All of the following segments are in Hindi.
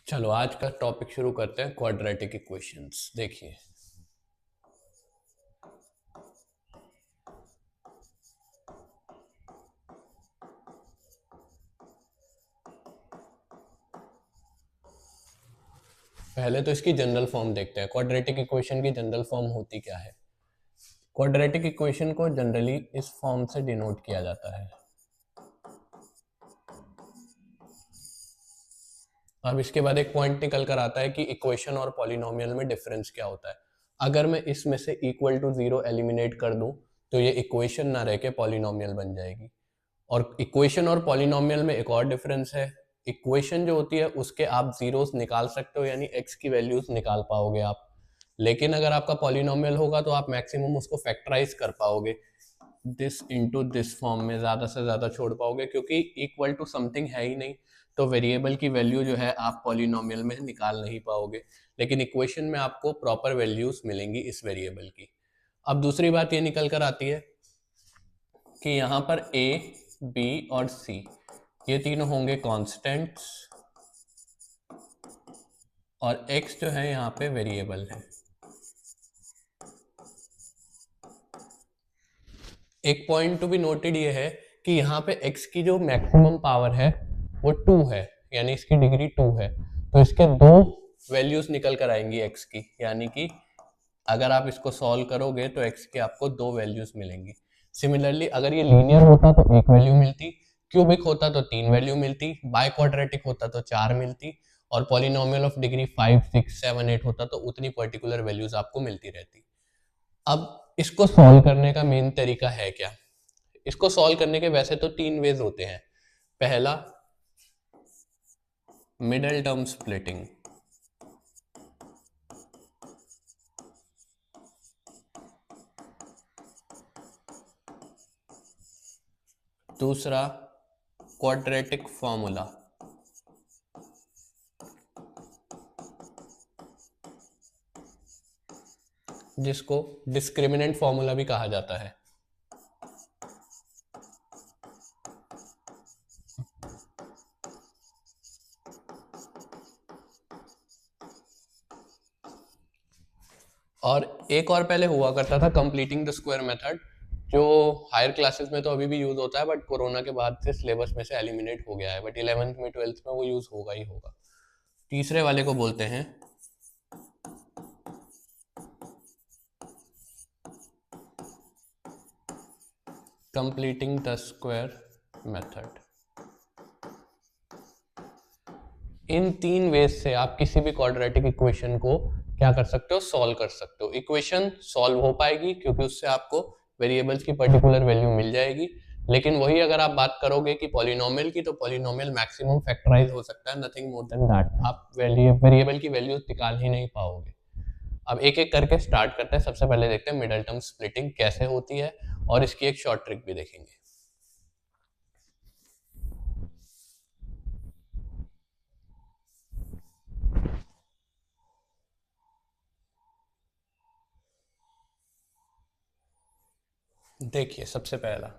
चलो आज का टॉपिक शुरू करते हैं, क्वाड्रेटिक इक्वेशंस। देखिए, पहले तो इसकी जनरल फॉर्म देखते हैं। क्वाड्रेटिक इक्वेशन की जनरल फॉर्म होती क्या है? क्वाड्रेटिक इक्वेशन को जनरली इस फॉर्म से डिनोट किया जाता है। अब इसके बाद एक पॉइंट निकल कर आता है कि इक्वेशन और पॉलिनोमियल में डिफरेंस क्या होता है। अगर मैं इसमें से इक्वल टू जीरो एलिमिनेट कर दूं तो ये इक्वेशन ना रह के पॉलिनोमियल बन जाएगी। और इक्वेशन और पॉलिनोमियल में एक और डिफरेंस है। इक्वेशन जो होती है उसके आप जीरोस निकाल सकते हो, यानी एक्स की वैल्यूज निकाल पाओगे आप। लेकिन अगर आपका पॉलिनोमियल होगा तो आप मैक्सिमम उसको फैक्टराइज कर पाओगे, दिस इनटू दिस फॉर्म में ज़्यादा से ज़्यादा छोड़ पाओगे, क्योंकि इक्वल टू समथिंग है ही नहीं, तो वेरिएबल की वैल्यू जो है आप पॉलिनोमियल में निकाल नहीं पाओगे। लेकिन इक्वेशन में आपको प्रॉपर वैल्यूज मिलेंगी इस वेरिएबल की। अब दूसरी बात ये निकल कर आती है कि यहाँ पर a, b और c ये तीनों होंगे कांस्टेंट्स और x जो है यहाँ पे वेरिएबल है। एक पॉइंट टू बी नोटेड ये है कि यहाँ पे x की जो मैक्सिमम पावर है वो 2 है, यानी इसकी डिग्री 2 है। तो इसके दो वैल्यूज निकल कर आएंगी x की, यानी कि अगर आप इसको सॉल्व करोगे तो x के आपको दो वैल्यूज मिलेंगी। सिमिलरली अगर ये लीनियर होता तो एक वैल्यू मिलती, क्यूबिक होता तो तीन वैल्यू मिलती, बाय क्वाड्रेटिक होता तो चार मिलती, और पॉलिनोमियल ऑफ डिग्री 5, 6, 7, 8 होता तो उतनी पर्टिकुलर वैल्यूज आपको मिलती रहती। अब इसको सॉल्व करने का मेन तरीका है क्या? इसको सॉल्व करने के वैसे तो तीन वेज होते हैं। पहला, मिडल टर्म स्प्लिटिंग। दूसरा, क्वाड्रेटिक फॉर्मूला। जिसको डिस्क्रिमिनेंट फॉर्मूला भी कहा जाता है। और एक और पहले हुआ करता था, कंप्लीटिंग द स्क्वायर मेथड, जो हायर क्लासेस में तो अभी भी यूज होता है, बट कोरोना के बाद से सिलेबस में से एलिमिनेट हो गया है, बट 11th में 12th में वो यूज होगा ही होगा। तीसरे वाले को बोलते हैं कंप्लीटिंग द स्क्वायर मेथड। इन तीन वेज से आप किसी भी क्वाड्रेटिक इक्वेशन को क्या कर सकते हो? सॉल्व कर सकते हो। इक्वेशन सॉल्व हो पाएगी क्योंकि उससे आपको वेरिएबल्स की पर्टिकुलर वैल्यू मिल जाएगी। लेकिन वही अगर आप बात करोगे कि पॉलिनोमियल की, तो पॉलिनोमियल मैक्सिमम फैक्टराइज हो सकता है, नथिंग मोर देन दैट। आप वेरिएबल की वैल्यूज निकाल ही नहीं पाओगे। अब एक एक करके स्टार्ट करते हैं। सबसे पहले देखते हैं मिडल टर्म स्प्लिटिंग कैसे होती है, और इसकी एक शॉर्ट ट्रिक भी देखेंगे। देखिए, सबसे पहला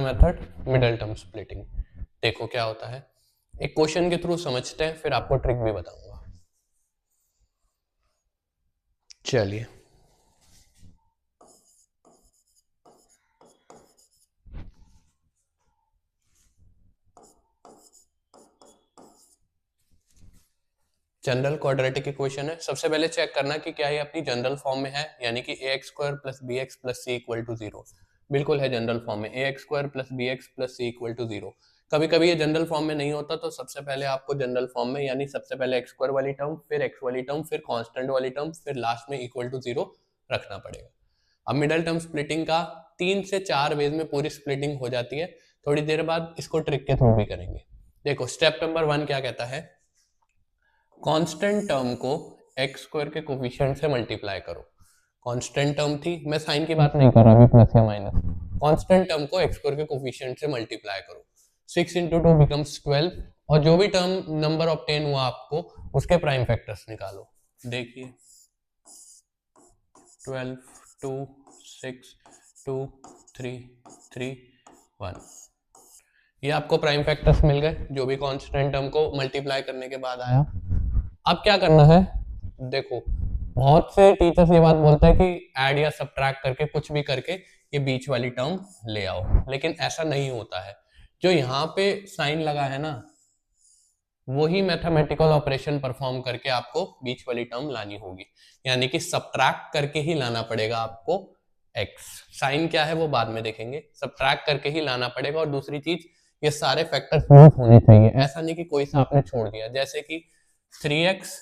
मेथड मिडल टर्म स्प्लिटिंग। देखो क्या होता है, एक क्वेश्चन के थ्रू समझते हैं, फिर आपको ट्रिक भी बताऊंगा। चलिए, जनरल क्वाड्रेटिक इक्वेशन है। सबसे पहले चेक करना कि क्या ये अपनी जनरल फॉर्म में है, यानी कि ax² + bx + c = 0। बिल्कुल है जनरल फॉर्म में, ax² + bx + c = 0। कभी कभी ये जनरल फॉर्म में नहीं होता, तो सबसे पहले आपको जनरल फॉर्म में, यानी सबसे पहले x² वाली टर्म, फिर x वाली टर्म, फिर कांस्टेंट वाली टर्म, फिर लास्ट में = 0 रखना पड़ेगा। अब मिडल टर्म स्प्लिटिंग का 3 से 4 वेज में पूरी स्प्लिटिंग हो जाती है। थोड़ी देर बाद इसको ट्रिक के थ्रू भी करेंगे। देखो, स्टेप नंबर 1 क्या कहता है, कांस्टेंट टर्म को x² के कोफिशिएंट से मल्टीप्लाई करो। कांस्टेंट टर्म थी, मैं साइन की बात नहीं कर रहा अभी, प्लस या माइनस। कांस्टेंट टर्म को x² के कोफिशिएंट से मल्टीप्लाई करो। 6 × 2 becomes 12 और जो भी टर्म नंबर ऑब्टेन हुआ आपको उसके प्राइम फैक्टर्स निकालो। देखिए 12, 2, 6, 2, 3, 3, 1, ये आपको प्राइम फैक्टर्स मिल गए जो भी कांस्टेंट टर्म को मल्टीप्लाई करने के बाद आया। अब क्या करना है, देखो बहुत से टीचर्स ये बात बोलते हैं कि ऐड या सब्ट्रैक्ट करके कुछ भी करके ये बीच वाली टर्म ले आओ, लेकिन ऐसा नहीं होता है। जो यहाँ पे साइन लगा है ना, वही मैथमेटिकल ऑपरेशन परफॉर्म करके आपको बीच वाली टर्म लानी होगी, यानी कि सब्ट्रैक्ट करके ही लाना पड़ेगा आपको x। साइन क्या है वो बाद में देखेंगे, सब्ट्रैक्ट करके ही लाना पड़ेगा। और दूसरी चीज, ये सारे फैक्टर्स यूज होने चाहिए, ऐसा नहीं कि कोई सा आपने छोड़ दिया, जैसे कि 3x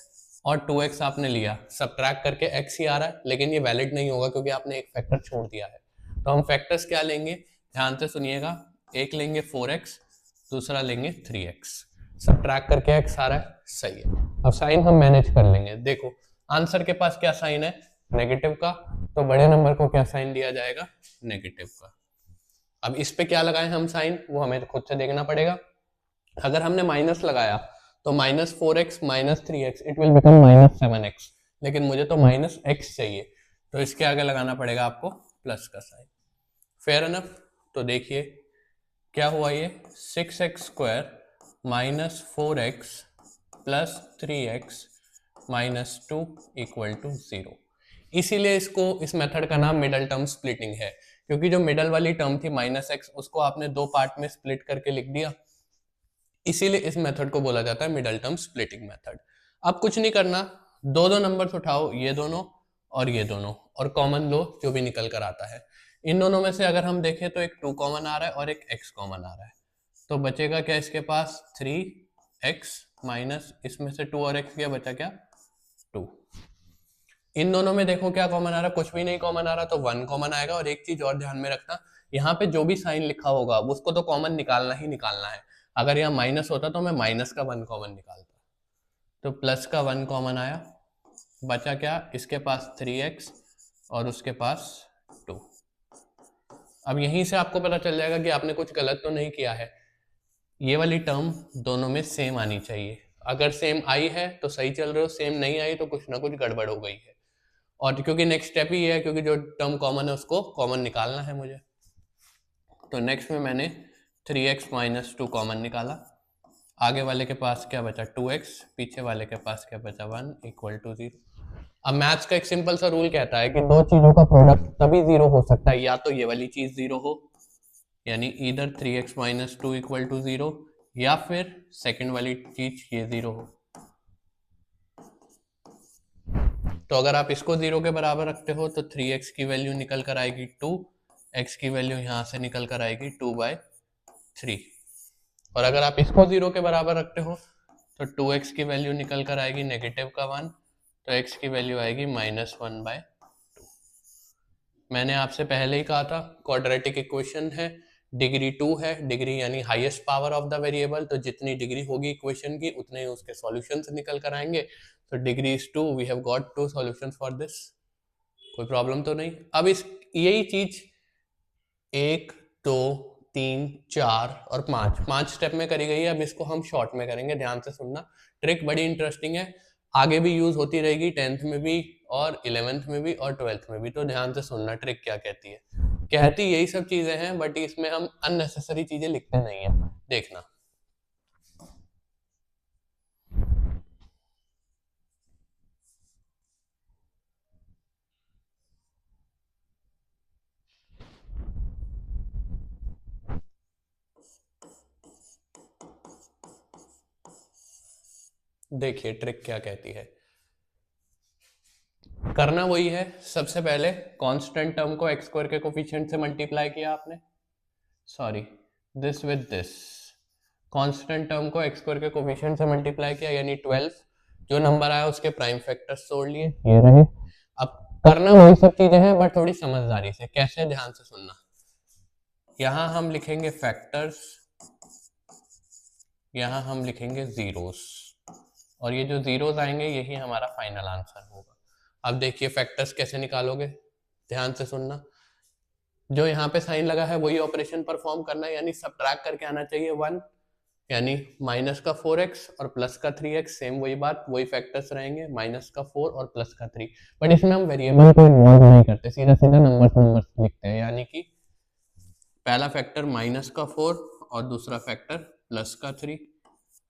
और 2x आपने लिया, सब्ट्रैक्ट करके x ही आ रहा है, लेकिन ये वैलिड नहीं होगा क्योंकि आपने एक फैक्टर छोड़ दिया है। तो हम फैक्टर्स क्या लेंगे, ध्यान से सुनिएगा, एक लेंगे 4x, दूसरा लेंगे 3x, सब्ट्रैक्ट करके x आ रहा है, सही है। अब साइन हम मैनेज कर लेंगे। देखो आंसर के पास क्या साइन है, नेगेटिव का, तो बड़े नंबर को क्या साइन दिया जाएगा, नेगेटिव का। अब इस पे क्या लगाएं हम साइन, वो हमें खुद से देखना पड़ेगा। अगर हमने माइनस लगाया तो -4x - 3x it will become -7x, लेकिन मुझे तो -x चाहिए, तो इसके आगे लगाना पड़ेगा आपको प्लस का साइन। Fair enough. तो देखिए क्या हुआ, ये 6x² - 4x + 3x - 2 = 0। इसीलिए इसको, इस मेथड का नाम मिडल टर्म स्प्लिटिंग है, क्योंकि जो मिडल वाली टर्म थी -x, उसको आपने दो पार्ट में स्प्लिट करके लिख दिया, इसीलिए इस मेथड को बोला जाता है मिडल टर्म स्प्लिटिंग मेथड। अब कुछ नहीं करना, दो दो नंबर्स उठाओ, ये दोनों और ये दोनों, और कॉमन लो जो भी निकल कर आता है। इन दोनों में से अगर हम देखें तो एक 2 कॉमन आ रहा है और एक x कॉमन आ रहा है, तो बचेगा क्या इसके पास, 3x माइनस इसमें से 2 और x गया, बचा क्या, 2। इन दोनों में देखो क्या कॉमन आ रहा है, कुछ भी नहीं कॉमन आ रहा, तो 1 कॉमन आएगा। और एक चीज और ध्यान में रखना, यहाँ पे जो भी साइन लिखा होगा उसको तो कॉमन निकालना ही निकालना है। अगर यहाँ माइनस होता तो मैं माइनस का 1 कॉमन निकालता, तो प्लस का 1 कॉमन आया, बचा क्या, इसके पास 3x और उसके पास 2। अब यहीं से आपको पता चल जाएगा कि आपने कुछ गलत तो नहीं किया है, ये वाली टर्म दोनों में सेम आनी चाहिए। अगर सेम आई है तो सही चल रहे हो, सेम नहीं आई तो कुछ ना कुछ गड़बड़ हो गई है। और क्योंकि नेक्स्ट स्टेप ही है, क्योंकि जो टर्म कॉमन है उसको कॉमन निकालना है मुझे, तो नेक्स्ट में मैंने 3x - 2 कॉमन निकाला। आगे वाले के पास क्या बचा, 2x, पीछे वाले के पास क्या बचा, 1 = 0। अब मैथ्स का एक सिंपल सा रूल कहता है कि दो चीजों का प्रोडक्ट तभी 0 हो सकता है, या तो ये वाली चीज 0 हो, यानी इधर 3x - 2 = 0, या फिर सेकंड वाली चीज ये 0 हो। तो अगर आप इसको 0 के बराबर रखते हो तो 3x की वैल्यू निकल कर आएगी 2, x की वैल्यू यहाँ से निकल कर आएगी 2/3। और अगर आप इसको 0 के बराबर रखते हो तो 2x की वैल्यू निकल कर आएगी -1, तो x की वैल्यू आएगी -1/2। मैंने आपसे पहले ही कहा था क्वाड्रेटिक इक्वेशन है, डिग्री 2 है, डिग्री यानी highest power of the variable, तो जितनी डिग्री होगी इक्वेशन की उतने ही उसके सॉल्यूशंस निकल कर आएंगे। तो degree is 2, we have got 2 solutions for this, कोई प्रॉब्लम तो नहीं। अब इस यही चीज 1, 2, 3, 4 और 5 स्टेप में करी गई है। अब इसको हम शॉर्ट में करेंगे, ध्यान से सुनना, ट्रिक बड़ी इंटरेस्टिंग है, आगे भी यूज होती रहेगी, 10th में भी और 11th में भी और 12th में भी। तो ध्यान से सुनना ट्रिक क्या कहती है, कहती यही सब चीजें हैं, बट इसमें हम अननेसेसरी चीजें लिखते नहीं है, देखना। देखिए ट्रिक क्या कहती है, करना वही है, सबसे पहले कांस्टेंट टर्म को x² के कोफिशिएंट से मल्टीप्लाई किया आपने, sorry this with this, constant term को x² के कोफिशिएंट से मल्टीप्लाई किया, यानी 12, जो नंबर आया उसके प्राइम फैक्टर्स तोड़ लिए, ये रहे। अब करना वही सब चीजें हैं बट थोड़ी समझदारी से, कैसे, ध्यान से सुनना। यहां हम लिखेंगे फैक्टर्स, यहां हम लिखेंगे जीरोस, और ये जो जीरोस आएंगे यही हमारा फाइनल आंसर होगा। अब देखिए फैक्टर्स कैसे निकालोगे, ध्यान से सुनना, जो यहाँ पे साइन लगा है वही ऑपरेशन परफॉर्म करना है, यानी सब्ट्रैक्ट करके आना चाहिए 1, यानी माइनस का 4x और प्लस का 3x, सेम वही बात, वही फैक्टर्स रहेंगे, माइनस का 4 और प्लस का 3। बट इसमें हम वेरिएबल को इन्वॉल्व नहीं करते, सीधा सीधा नंबर्स लिखते हैं। यानी कि पहला फैक्टर माइनस का 4 और दूसरा फैक्टर प्लस का 3,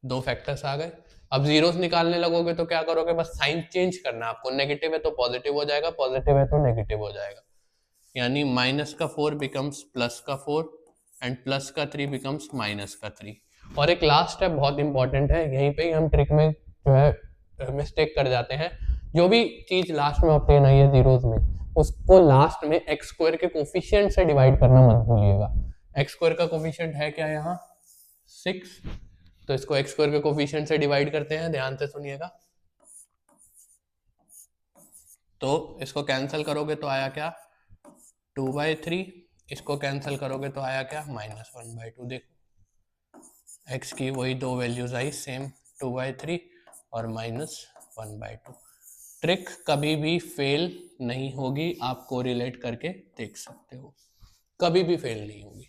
दो फैक्टर्स आ गए। अब जीरोस निकालने लगोगे तो क्या करोगे, बस साइन चेंज करना है आपको, नेगेटिव है तो पॉजिटिव हो जाएगा, पॉजिटिव है तो नेगेटिव हो जाएगा। यानी माइनस का 4 बिकम्स प्लस का 4 एंड प्लस का 3 बिकम्स माइनस का 3। और एक लास्ट स्टेप बहुत इंपॉर्टेंट है, यहीं पे ही हम ट्रिक में जो है मिस्टेक कर जाते हैं। जो भी चीज लास्ट में ऑब्टेन आई है जीरोस में, उसको लास्ट में एक्स स्क्वायर के कोफिशिएंट से डिवाइड करना मत भूलिएगा। एक्स स्क्वायर का कोफिशिएंट है क्या यहाँ 6, तो इसको एक्स स्क्वायर के कोफिशिएंट से डिवाइड करते हैं, ध्यान से सुनिएगा। तो इसको कैंसिल करोगे तो आया क्या 2/3, इसको कैंसिल करोगे तो आया क्या -1/2। देखो x की वही दो वैल्यूज आई सेम, 2/3 और -1/2। ट्रिक कभी भी फेल नहीं होगी, आप कोरिलेट करके देख सकते हो, कभी भी फेल नहीं होगी।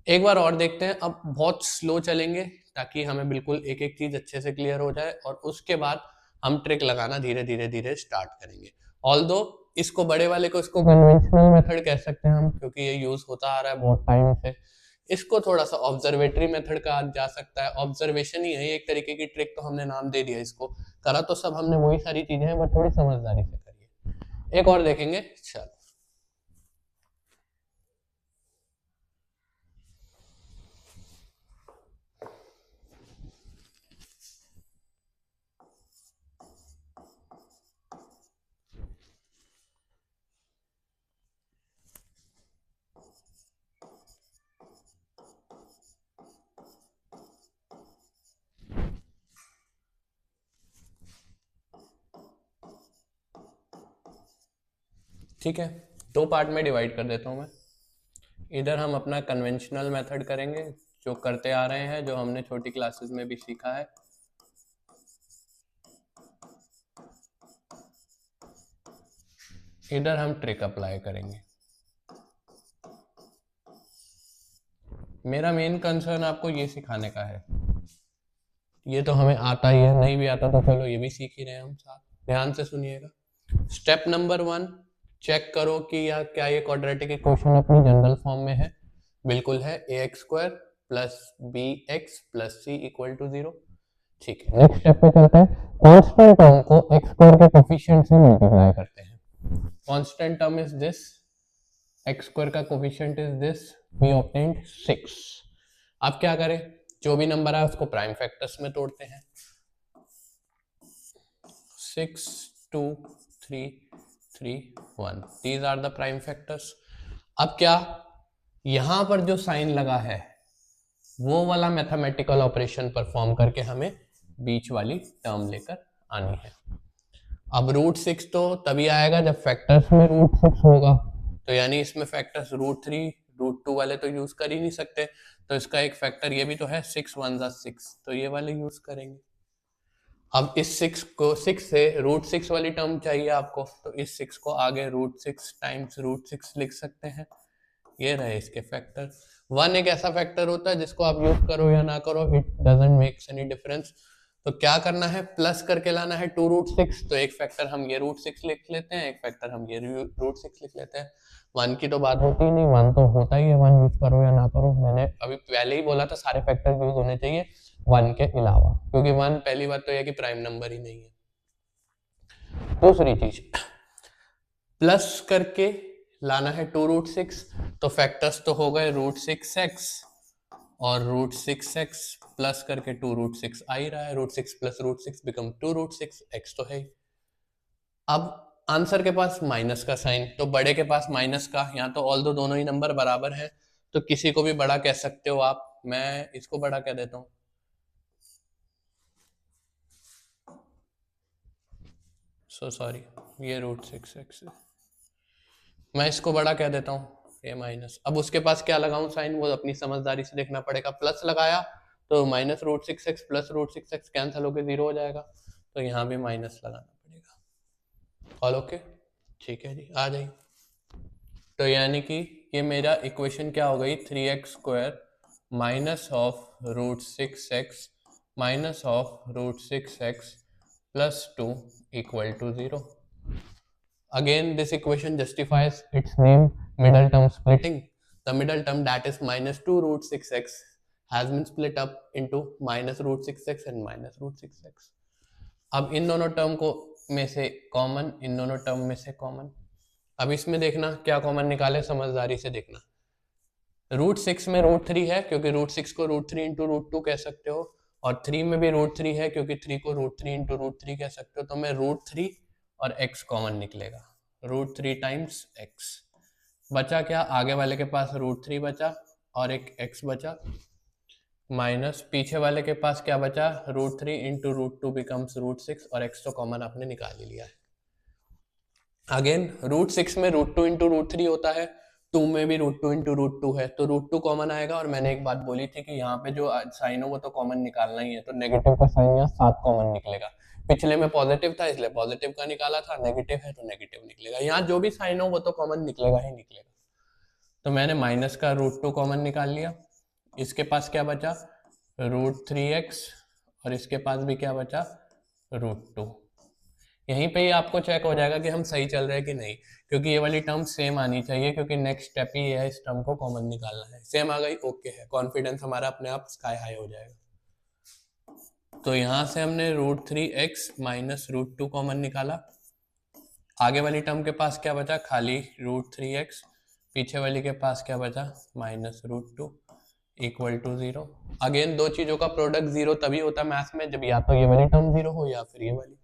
एक बार और देखते हैं, अब बहुत स्लो चलेंगे ताकि हमें बिल्कुल एक एक चीज अच्छे से क्लियर हो जाए, और उसके बाद हम ट्रिक लगाना धीरे धीरे धीरे स्टार्ट करेंगे। ऑल्दो इसको बड़े वाले को इसको कन्वेंशनल मेथड कह सकते हैं हम, क्योंकि ये यूज होता आ रहा है बहुत टाइम से। इसको थोड़ा सा ऑब्जर्वेटरी मेथड कहा जा सकता है, ऑब्जर्वेशन ही है एक तरीके की ट्रिक, तो हमने नाम दे दिया इसको। करा तो सब हमने वही सारी चीजें हैं, बट थोड़ी समझदारी से करिए। एक और देखेंगे, चलो ठीक है, दो पार्ट में डिवाइड कर देता हूं मैं। इधर हम अपना कन्वेंशनल मेथड करेंगे जो करते आ रहे हैं, जो हमने छोटी क्लासेस में भी सीखा है। इधर हम ट्रिक अप्लाई करेंगे। मेरा मेन कंसर्न आपको ये सिखाने का है, ये तो हमें आता ही है, नहीं भी आता तो चलो ये भी सीख ही रहे हैं हम साथ। ध्यान से सुनिएगा। स्टेप नंबर 1, चेक करो कि क्या ये क्वाड्रेटिक इक्वेशन अपनी जनरल फॉर्म में है। बिल्कुल है, ax² plus bx plus c equal to 0। ठीक है, नेक्स्ट स्टेप पे चलते हैं। कांस्टेंट टर्म को x² के कोफिशिएंट से मल्टीप्लाई करते हैं। Constant term is this, x² का coefficient is this, we obtained 6। अब क्या करें, जो भी नंबर है उसको प्राइम फैक्टर्स में तोड़ते हैं। 6 2 3 3 1, these are the prime factors. अब क्या, यहां पर जो साइन लगा है वो वाला मैथमेटिकल ऑपरेशन परफॉर्म करके हमें बीच वाली टर्म लेकर आनी है। अब √6 तो तभी आएगा जब फैक्टर्स में √6 होगा, तो यानी इसमें फैक्टर्स √3 √2 वाले तो यूज कर ही नहीं सकते, तो इसका एक फैक्टर ये भी तो है, 6 1 6, तो ये वाले यूज करेंगे। अब इस 6 से √6 वाली टर्म चाहिए आपको, तो इस 6 को आगे √6 टाइम्स √6 लिख सकते हैं। ये रहे इसके फैक्टर। 1 एक ऐसा फैक्टर होता है जिसको आप यूज करो या ना करो, it doesn't makes any difference. तो क्या करना है, प्लस करके लाना है 2√6, तो एक फैक्टर हम ये √6 लिख लेते हैं, एक फैक्टर हम ये √6 लिख लेते हैं। 1 की तो बात होती ही नहीं, 1 तो होता ही है, 1 यूज करो या ना करो। मैंने अभी पहले ही बोला था सारे फैक्टर यूज होने चाहिए 1 के अलावा, क्योंकि 1 पहली बात तो यह कि प्राइम नंबर ही नहीं है। दूसरी चीज, प्लस करके लाना है 2√6, तो फैक्टर्स तो हो गए √6x और √6x प्लस करके 2√6 आ ही रहा है, √6 प्लस √6 बिकम 2√6, x तो है ही। अब आंसर के पास माइनस का साइन, तो बड़े के पास माइनस का, यहाँ तो ऑल दो दोनों ही नंबर बराबर हैं, तो किसी को भी बड़ा कह सकते हो आप, मैं इसको बड़ा कह देता हूँ। सॉरी, ये √6x है, मैं इसको बड़ा कह देता हूँ, ये माइनस। अब उसके पास क्या लगाऊं साइन, वो अपनी समझदारी से देखना पड़ेगा। प्लस लगाया तो -√6x प्लस √6x कैंसिल होकर 0 हो जाएगा, तो यहाँ भी माइनस लगाना पड़ेगा। ऑल ओके, ठीक है जी, आ जाइए। तो यानी कि ये मेरा इक्वेशन क्या हो गई, 3x² minus of root 6x minus of root 6x plus 2 equal to 0. Again, this equation justifies its name, middle term splitting. The middle term, that is minus 2 root 6x, has been split up into minus root 6x and minus root 6x. अब इन दोनों टर्म को में से कॉमन, इन दोनों टर्म में से कॉमन. अब इसमें देखना क्या कॉमन निकाले, समझदारी से देखना. रूट 6 में रूट 3 है, क्योंकि रूट 6 को रूट 3 इंटू रूट 2 कह सकते हो, और 3 में भी रूट 3 है, क्योंकि 3 को रूट 3 इंटू रूट 3 कह सकते हो. तो मैं रूट 3 और x कॉमन निकलेगा, रूट 3 टाइम्स x. बचा क्या, आगे वाले के पास रूट 3 बचा और एक x बचा, माइनस पीछे वाले के पास क्या बचा, root 3 into root 2 becomes root 6, और x तो कॉमन आपने निकाल ही लिया है. अगेन रूट 6 में रूट 2 इंटू रूट 3 होता है, 2 में भी रूट 2 इंटू रूट 2 है, तो रूट 2 कॉमन आएगा. और मैंने एक बात बोली थी कि यहाँ पे जो साइन हो वो तो कॉमन निकालना ही है, तो नेगेटिव का साइन यहाँ 7 कॉमन निकलेगा. पिछले में पॉजिटिव था इसलिए पॉजिटिव का निकाला था, नेगेटिव है तो नेगेटिव निकलेगा. यहाँ जो भी साइन हो वो तो कॉमन निकलेगा ही निकलेगा. तो मैंने माइनस का रूट 2 कॉमन निकाल लिया. इसके पास क्या बचा, रूट 3x, और इसके पास भी क्या बचा, रूट 2. यहीं पे ही आपको चेक हो जाएगा कि हम सही चल रहे हैं कि नहीं, क्योंकि ये वाली टर्म सेम आनी चाहिए, क्योंकि नेक्स्ट स्टेप ही ये है, इस टर्म को कॉमन निकालना है. सेम आ गई, ओके है, कॉन्फिडेंस हमारा अपने आप स्काई हाई हो जाएगा. तो यहाँ से हमने root 3x minus root 2 common निकाला. आगे वाली टर्म के पास क्या बचा, खाली रूट 3x, पीछे वाली के पास क्या बचा, minus root 2 equal to 0. Again दो चीजों का प्रोडक्ट 0 तभी होता है मैथ्स में जब या तो ये वाली टर्म 0 हो या फिर ये वाली.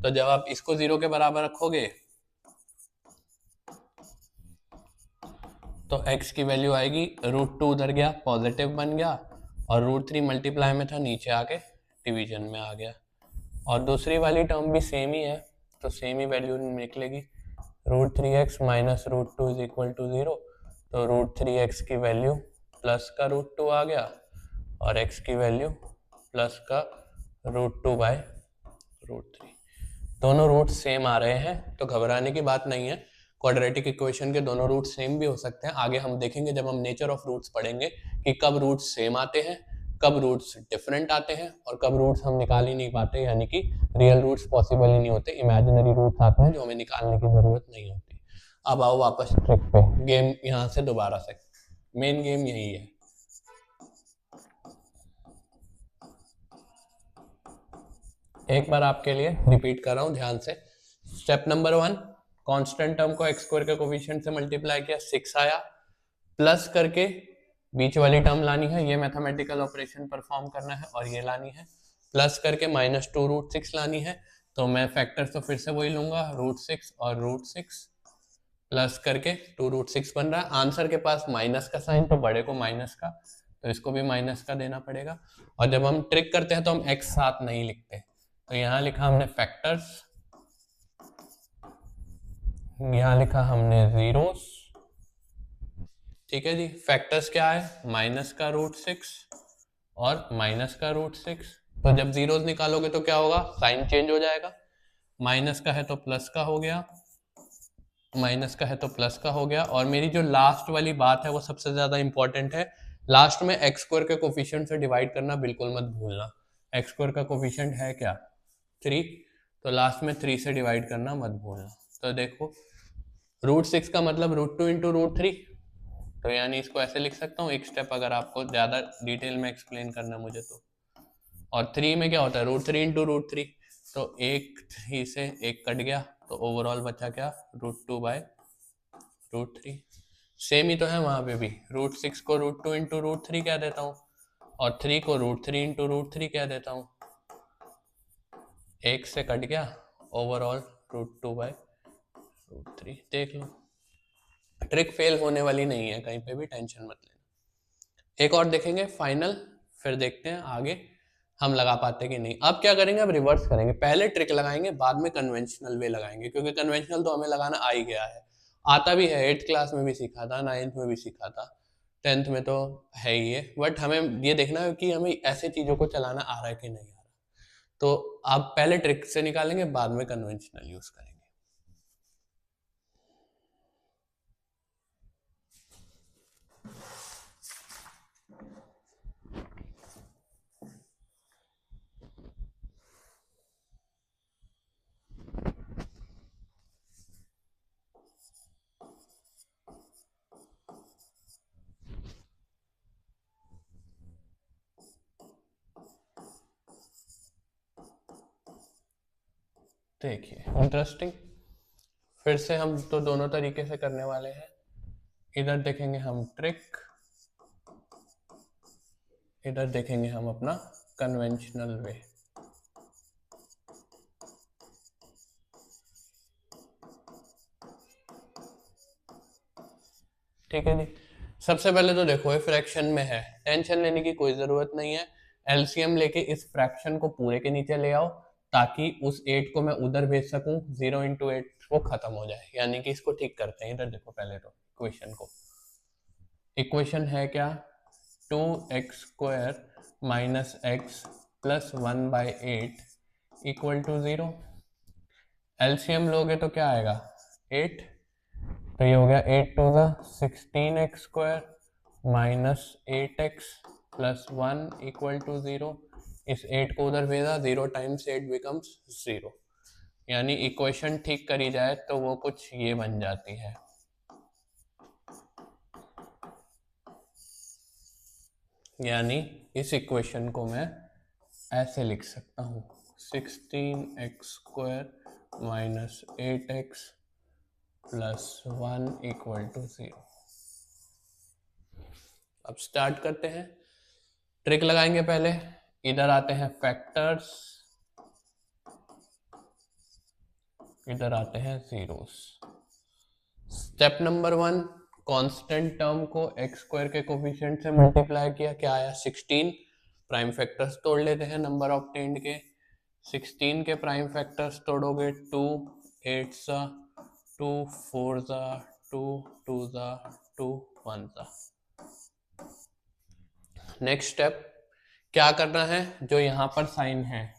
तो जब आप इसको 0 के बराबर रखोगे तो x की वैल्यू आएगी, रूट 2 उधर गया पॉजिटिव बन गया, और रूट 3 मल्टीप्लाई में था नीचे आके डिवीजन में आ गया. और दूसरी वाली टर्म भी सेम ही है, तो सेम ही वैल्यू निकलेगी, root 3x minus root 2 is equal to 0. तो रूट 3x की वैल्यू प्लस का रूट 2 आ गया, और x की वैल्यू प्लस का रूट 2 बाय रूट 3. दोनों रूट सेम आ रहे हैं तो घबराने की बात नहीं है. क्वाड्रेटिक इक्वेशन के दोनों रूट सेम भी हो सकते हैं. आगे हम देखेंगे जब हम नेचर ऑफ रूट्स पढ़ेंगे कि कब रूट्स सेम आते हैं, कब रूट्स डिफरेंट आते हैं, और कब रूट्स हम निकाल ही नहीं पाते, यानी कि रियल रूट्स पॉसिबल ही नहीं होते, इमेजिनरी रूट्स आते हैं जो हमें निकालने की जरूरत नहीं होती. अब आओ वापस ट्रिक पे, गेम यहाँ से दोबारा से, मेन गेम यही है. एक बार आपके लिए रिपीट कर रहा हूँ ध्यान से. स्टेप नंबर 1, कांस्टेंट टर्म को x स्क्वायर के कोफिशिएंट से मल्टीप्लाई किया, 6 आया, प्लस करके बीच वाली टर्म लानी है, ये मैथमेटिकल ऑपरेशन परफॉर्म करना है, और ये लानी है, प्लस करके माइनस 2 रूट 6 लानी है. तो मैं फैक्टर्स तो फिर से वही लूंगा, रूट 6 और रूट 6, प्लस करके 2 रूट 6 बन रहा है. आंसर के पास माइनस का साइन, तो बड़े को माइनस का, तो इसको भी माइनस का देना पड़ेगा. और जब हम ट्रिक करते हैं तो हम x साथ नहीं लिखते, तो यहाँ लिखा हमने फैक्टर्स, यहाँ लिखा हमने जीरोस. ठीक है जी. फैक्टर्स क्या है, माइनस का रूट 6 और माइनस का रूट 6. तो जब जीरोस निकालोगे तो क्या होगा, साइन चेंज हो जाएगा, माइनस का है तो प्लस का हो गया, माइनस का है तो प्लस का हो गया. और मेरी जो लास्ट वाली बात है वो सबसे ज्यादा इंपॉर्टेंट है, लास्ट में एक्स स्क्वायर के कोफिशिएंट से डिवाइड करना बिल्कुल मत भूलना. एक्स स्क्वायर का कोफिशिएंट है क्या, 3, तो लास्ट में 3 से डिवाइड करना मत भूलना. तो देखो रूट 6 का मतलब रूट 2 इंटू रूट 3, तो यानी इसको ऐसे लिख सकता हूँ एक स्टेप अगर आपको ज़्यादा डिटेल में एक्सप्लेन करना मुझे तो. और 3 में क्या होता है, रूट 3 इंटू रूट 3, तो एक 3 से एक कट गया, तो ओवरऑल बचा क्या, रूट 2 बाय रूट 3. सेम ही तो है वहाँ पे भी, रूट 6 को रूट 2 इंटू रूट 3 कह देता हूँ, और 3 को रूट 3 इंटू रूट 3 कह देता हूँ, एक से कट गया, ओवरऑल रूट 2 बाय रूट 3. देख लो ट्रिक फेल होने वाली नहीं है कहीं पे भी, टेंशन मत लेना. एक और देखेंगे फाइनल, फिर देखते हैं आगे हम लगा पाते कि नहीं. अब क्या करेंगे, अब रिवर्स करेंगे, पहले ट्रिक लगाएंगे बाद में कन्वेंशनल वे लगाएंगे, क्योंकि कन्वेंशनल तो हमें लगाना आ ही गया है, आता भी है, 8th क्लास में भी सीखा था, 9th में भी सीखा था, 10th में तो है ही है. बट हमें ये देखना है कि हमें ऐसे चीजों को चलाना आ रहा है कि नहीं आ रहा. तो आप पहले ट्रिक से निकालेंगे, बाद में कन्वेंशनल यूज करेंगे. देखिए इंटरेस्टिंग, फिर से हम तो दोनों तरीके से करने वाले हैं। इधर देखेंगे हम ट्रिक, इधर देखेंगे हम अपना कन्वेंशनल वे। ठीक है जी। सबसे पहले तो देखो ये फ्रैक्शन में है, टेंशन लेने की कोई जरूरत नहीं है। एलसीएम लेके इस फ्रैक्शन को पूरे के नीचे ले आओ ताकि उस 8 को मैं उधर भेज सकूं, 0 इंटू 8 वो खत्म हो जाए। यानी कि इसको ठीक करते हैं। इधर देखो पहले तो इक्वेशन को, इक्वेशन है क्या, 2x² minus x plus 1/8 equal to 0। LCM लोगे तो क्या आएगा 8, तो ये हो गया 8 to the 16x² minus 8x plus 1 equal to 0। इस 8 को उधर भेजा, 0 टाइम्स 8 बिकम्स 0। यानी इक्वेशन ठीक करी जाए तो वो कुछ ये बन जाती है, यानी इस इक्वेशन को मैं ऐसे लिख सकता हूँ 16x² minus 8x plus 1 equal to 0। अब स्टार्ट करते हैं, ट्रिक लगाएंगे पहले। इधर आते हैं फैक्टर्स, इधर आते हैं zeros. Step number 1, constant term को x² के कोफिशिएंट से मल्टीप्लाई किया, क्या आया 16। प्राइम फैक्टर्स तोड़ लेते हैं नंबर ऑब्टेन्ड के। 16 के प्राइम फैक्टर्स तोड़ोगे 2 8 सा 2 4 सा 2 2 सा 2 1 सा। नेक्स्ट स्टेप क्या करना है, जो यहाँ पर साइन है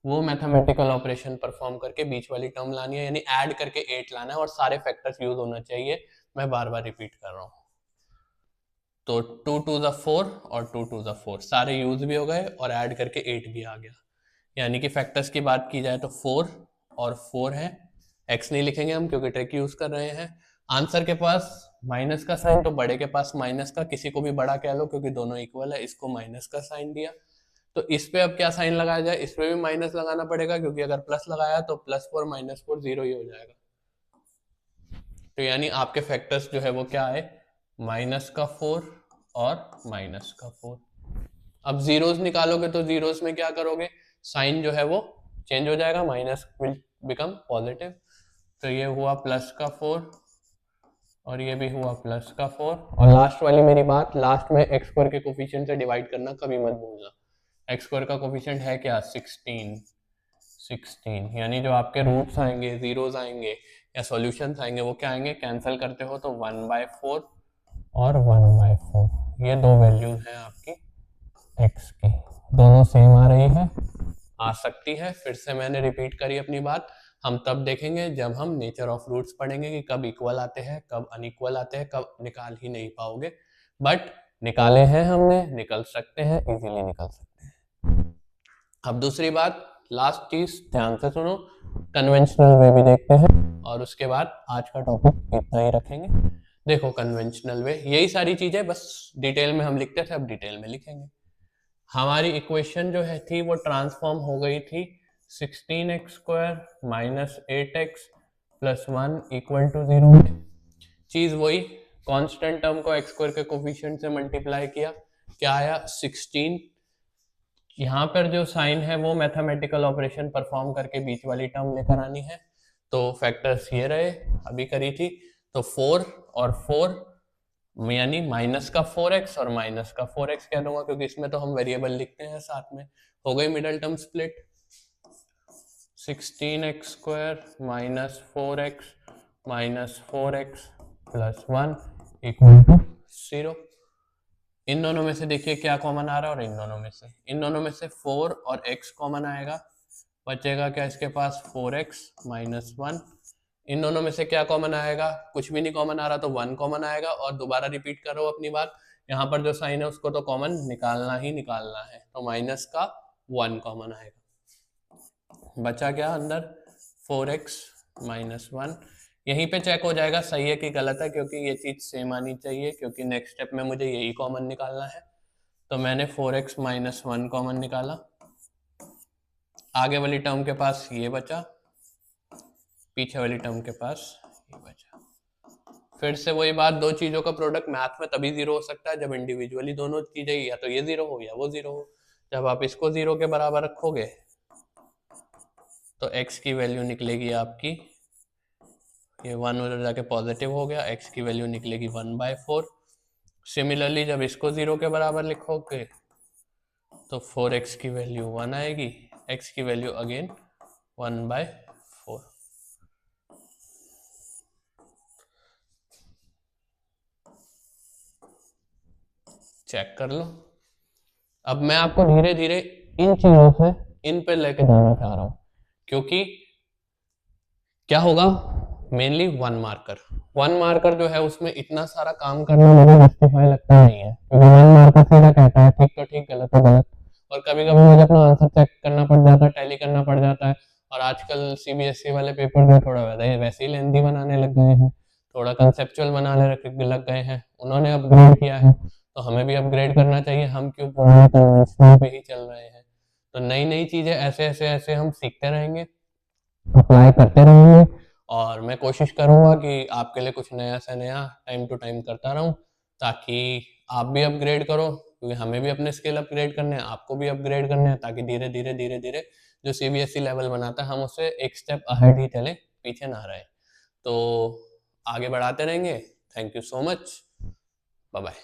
वो मैथमेटिकल ऑपरेशन परफॉर्म करके बीच वाली टर्म लानी है, यानी ऐड करके 8 लाना है और सारे फैक्टर्स यूज होना चाहिए। मैं बार बार रिपीट कर रहा हूँ। तो 2 टू द 4 और 2 टू द 4 सारे यूज भी हो गए और ऐड करके 8 भी आ गया। यानी कि फैक्टर्स की बात की जाए तो 4 और 4 है, x नहीं लिखेंगे हम क्योंकि ट्रिक यूज कर रहे हैं। आंसर के पास माइनस का साइन, तो बड़े के पास माइनस का, किसी को भी बड़ा कह लो क्योंकि दोनों इक्वल है, इसको माइनस का साइन दिया। तो इस पे अब क्या साइन लगाया जाए, इस पे भी माइनस लगाना पड़ेगा क्योंकि अगर प्लस लगाया तो +4 -4 0 ही हो जाएगा। तो यानी आपके फैक्टर्स जो है वो क्या है, -4 और -4। अब जीरोस निकालोगे तो जीरोस में क्या करोगे, साइन जो है वो चेंज हो जाएगा, माइनस विल बिकम पॉजिटिव। तो ये हुआ +4 और ये भी हुआ +4। और लास्ट वाली मेरी बात, लास्ट में x² के कोफिशिएंट से डिवाइड करना कभी मत भूलना। x² का कोफिशिएंट है क्या 16, यानी जो आपके रूट्स आएंगे, जीरोस आएंगे या सॉल्यूशंस आएंगे वो क्या आएंगे, कैंसिल करते हो तो 1/4 और 1/4, ये दो वैल्यूज हैं आपकी x की, दोनों सेम आ रही है, आ सकती है। फिर से मैंने रिपीट करी अपनी बात, हम तब देखेंगे जब हम नेचर ऑफ रूट्स पढ़ेंगे कि कब इक्वल आते हैं कब अनइक्वल आते हैं, कब निकाल ही नहीं पाओगे, बट निकाले हैं हमने, निकल सकते हैं, इजीली निकल सकते हैं। अब दूसरी बात, लास्ट चीज ध्यान से सुनो, कन्वेंशनल वे भी देखते हैं और उसके बाद आज का टॉपिक इतना ही रखेंगे। देखो कन्वेंशनल वे, यही सारी चीजें बस डिटेल में हम लिखते थे, अब डिटेल में लिखेंगे। हमारी इक्वेशन जो है थी वो ट्रांसफॉर्म हो गई थी 16x² minus 8x plus 1 equal to 0 में। चीज वही, कांस्टेंट टर्म को x² के कोफिशिएंट से मल्टीप्लाई किया, क्या आया 16। यहाँ पर जो साइन है वो मैथमेटिकल ऑपरेशन परफॉर्म करके बीच वाली टर्म लेकर आनी है। तो फैक्टर्स ये रहे, अभी करी थी, तो 4 और 4 यानी -4x और -4x कह दूंगा क्योंकि इसमें तो हम वेरिएबल लिखते हैं साथ में। हो गई middle term split, 16x² minus 4x plus 1 equal to 0। इन दोनों में से देखिए क्या कॉमन आ रहा है, और इन दोनों में से 4 और x कॉमन आएगा, बचेगा क्या इसके पास 4x माइनस 1। इन दोनों में से क्या कॉमन आएगा, कुछ भी नहीं कॉमन आ रहा तो 1 कॉमन आएगा। और दोबारा रिपीट करो अपनी बात, यहाँ पर जो साइन है उसको तो कॉमन निकालना ही निकालना है, तो माइनस का 1 कॉमन आएगा, बचा क्या अंदर 4x माइनस 1। यहीं पे चेक हो जाएगा सही है कि गलत है, क्योंकि ये चीज सेम आनी चाहिए, क्योंकि नेक्स्ट स्टेप में मुझे यही कॉमन निकालना है। तो मैंने 4x माइनस 1 कॉमन निकाला, आगे वाली टर्म के पास ये बचा पीछे वाली टर्म के पास ये बचा। फिर से वही बात, दो चीजों का प्रोडक्ट मैथ में तभी जीरो हो सकता है जब इंडिविजुअली दोनों चीजें या तो ये जीरो हो या वो जीरो हो। जब आप इसको जीरो के बराबर रखोगे तो x की वैल्यू निकलेगी आपकी, ये 1 उधर जाके पॉजिटिव हो गया, x की वैल्यू निकलेगी 1/4। सिमिलरली जब इसको जीरो के बराबर लिखोगे तो 4x की वैल्यू 1 आएगी, x की वैल्यू अगेन 1/4। चेक कर लो। अब मैं आपको धीरे धीरे इन चीजों से इन पे लेके जाना चाह रहा हूं, क्योंकि क्या होगा, मेनली वन मार्कर जो है उसमें इतना सारा काम करना मुझे जस्टिफाई लगता नहीं है, क्योंकि वन मार्कर सीधा कहता है ठीक तो ठीक, गलत तो गलत, और कभी कभी मुझे अपना आंसर चेक करना पड़ जाता है, टैली करना पड़ जाता है। और आजकल सीबीएसई वाले पेपर जो थोड़ा वैसे ही लेंथी बनाने लग गए हैं, थोड़ा कंसेप्चुअल बनाने लग गए हैं, उन्होंने अपग्रेड किया है तो हमें भी अपग्रेड करना चाहिए। हम क्यों पुराने कन्वेंशनल पे ही चल रहे हैं? तो नई नई चीजें ऐसे ऐसे ऐसे हम सीखते रहेंगे, अप्लाई करते रहेंगे, और मैं कोशिश करूंगा कि आपके लिए कुछ नया से नया टाइम टू टाइम करता रहूं, ताकि आप भी अपग्रेड करो, क्योंकि हमें भी अपने स्किल अपग्रेड करने हैं, आपको भी अपग्रेड करने हैं, ताकि धीरे धीरे धीरे धीरे जो सीबीएसई लेवल बनाता है हम उससे एक स्टेप अहेड ही चले, पीछे ना रहे। तो आगे बढ़ाते रहेंगे। Thank you so much, bye bye.